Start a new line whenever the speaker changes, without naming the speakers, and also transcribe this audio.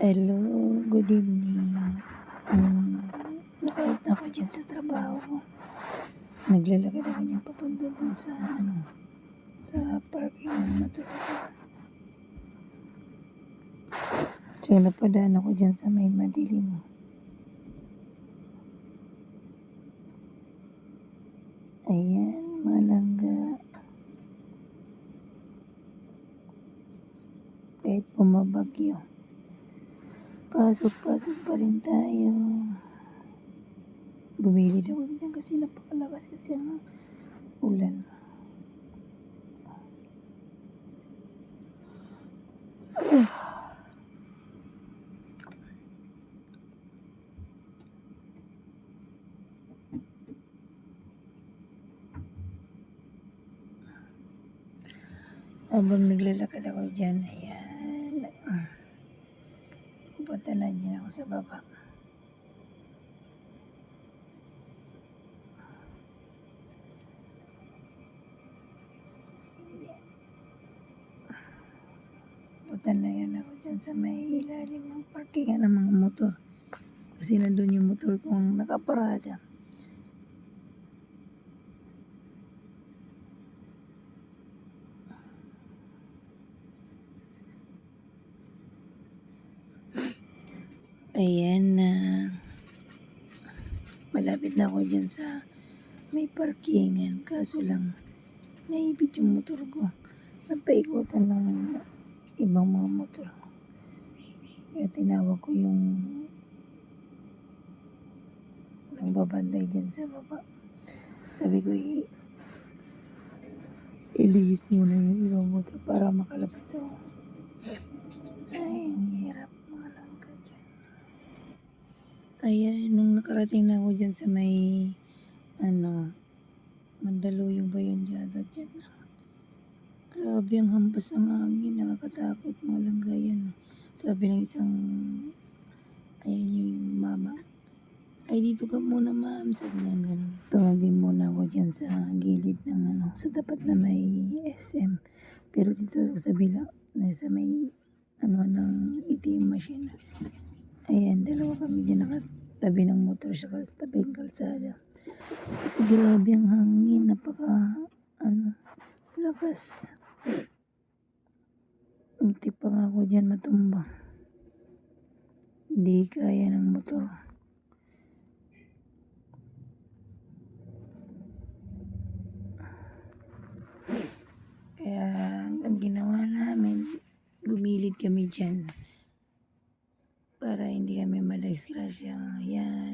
Hello, good evening. Naka-out na ako dyan sa trabaho ko. Naglalakad ako niyan papunta dun sa parking ng motor ko. So, napadaan ako dyan sa may madilim. Ayan, malangga. Kahit pumabagyo. Pasok pa rin tayo. Bumilid ako dyan kasi napakalakas kasi ang ulan. Habang naglalakad ako dyan, ayan. Punta na dyan ako sa baba. Punta na yan ako dyan sa may ilalim ng parkingan ng mga motor. Kasi nandun yung motor kong nakaparada. Ayan na. Malapit na ako dyan sa may parkingan. Kaso lang, naibit yung motor ko. Napaikutan ng ibang mga motor. Kaya tinawag ko yung nagbabantay dyan sa baba. Sabi ko, ilihis muna yung ibang motor para makalabas ako. Ay, ang hirap mga langga dyan. Ayan, nung nakarating na ako dyan sa may, Mandaluyong ba yun yata dyan? Grabe ang hampas ng hangin, nakakatakot mga langga yan. Sabi ng isang, ayan yung mama, ay dito ka muna ma'am, sabi niya gano'n. Tumabi muna ako dyan sa gilid ng sa tapat na may SM. Pero dito sa kabila, sa may ng ATM machine. Ayan, dalawa kami dyan nakatabi ng motor sa tabing kalsada. Kasi grabe ang hangin, lakas. Muntik pa nga ako dyan matumba. Hindi kaya ng motor. Kaya ang ginawa namin, gumilid kami dyan para hindi kami madisgrasya. Ayan.